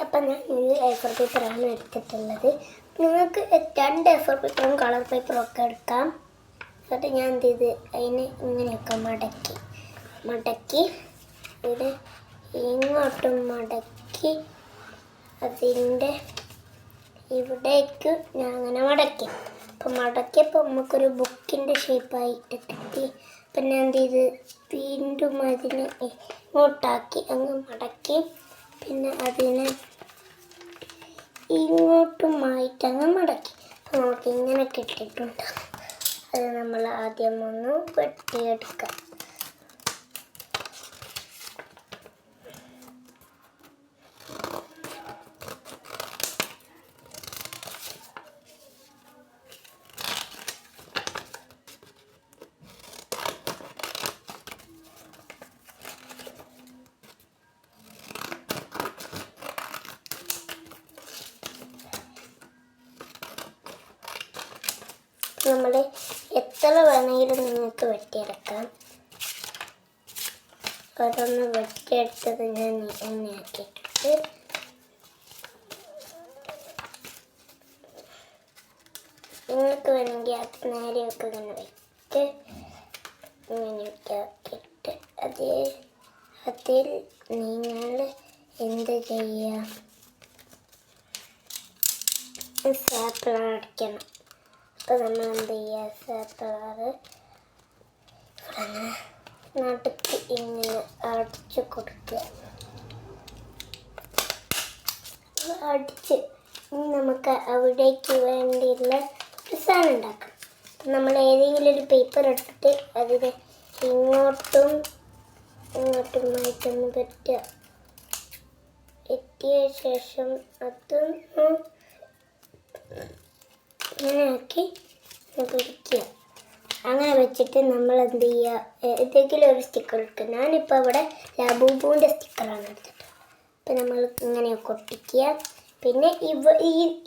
അപ്പം ഞാൻ ഇത് A4 പേപ്പറാണ് എടുത്തിട്ടുള്ളത്. നിങ്ങൾക്ക് 2 A4 പേപ്പറും കളർ പേപ്പറും ഒക്കെ എടുക്കാം. എന്നിട്ട് ഞാൻ എന്ത് ചെയ്ത് അതിന് ഇങ്ങനെയൊക്കെ മടക്കി ഇത് ഇങ്ങോട്ടും മടക്കി അതിൻ്റെ ഇവിടേക്ക് ഞാൻ അങ്ങനെ മടക്കി. അപ്പം മടക്കിയപ്പോൾ നമുക്കൊരു ബുക്കിൻ്റെ ഷേപ്പായിട്ട് കിട്ടി. അപ്പം ഞാൻ എന്ത് ചെയ്ത് വീണ്ടും അതിനെ ഇങ്ങോട്ടാക്കി അങ്ങ് മടക്കി. പിന്നെ അതിനെ ഇങ്ങോട്ടുമായിട്ട് അങ്ങ് മടക്കി. അപ്പം നമുക്ക് ഇങ്ങനെ കിട്ടിയിട്ടുണ്ട്. അത് നമ്മൾ ആദ്യം ഒന്ന് വെട്ടിയെടുക്കാം. നമ്മൾ എത്ര വേണമെങ്കിലും നിങ്ങൾക്ക് വെട്ടിയെടുക്കാം. അതൊന്ന് വെട്ടിയെടുത്തത് ഞാൻ എണ്ണയാക്കിയിട്ടുണ്ട്. നിങ്ങൾക്ക് വേണമെങ്കിൽ അത് നേരെയൊക്കെ ഇങ്ങനെ വെച്ച് ഇങ്ങനെയൊക്കെ ആക്കിയിട്ട് അതിൽ നിങ്ങൾ എന്ത് ചെയ്യുക, സാപ്പിൾ അടിക്കണം. അപ്പോൾ നമ്മൾ എന്ത് ചെയ്യുക, സാപ്പിളാറ് നടുക്ക് ഇങ്ങനെ അടിച്ച് കൊടുക്കുക. അടിച്ച് നമുക്ക് അവിടേക്ക് വേണ്ടിയുള്ള ഒരു സാധനം ഉണ്ടാക്കാം. നമ്മൾ ഏതെങ്കിലും ഒരു പേപ്പർ എടുത്തിട്ട് അതിനെ ഇങ്ങോട്ടുമായിട്ടൊന്ന് പറ്റുക. എത്തിയ ശേഷം അതൊന്ന് ഇങ്ങനെ ആക്കി പിടിക്കുക. അങ്ങനെ വെച്ചിട്ട് നമ്മൾ എന്ത് ചെയ്യുക, ഏതെങ്കിലും ഒരു സ്റ്റിക്കർ എടുക്കുക. ഞാനിപ്പോൾ ഇവിടെ ലബൂബുവിൻ്റെ സ്റ്റിക്കറാണ് എടുത്തിട്ട്. അപ്പം നമ്മൾ ഇങ്ങനെയൊക്കെ ഒട്ടിക്കുക. പിന്നെ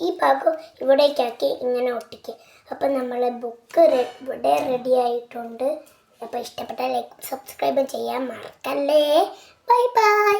ഈ ഭാഗം ഇവിടേക്കാക്കി ഇങ്ങനെ ഒട്ടിക്കുക. അപ്പം നമ്മളെ ബുക്ക് ഇവിടെ റെഡി ആയിട്ടുണ്ട്. അപ്പോൾ ഇഷ്ടപ്പെട്ട ലൈക്ക് സബ്സ്ക്രൈബ് ചെയ്യാൻ മറക്കല്ലേ. Bye bye.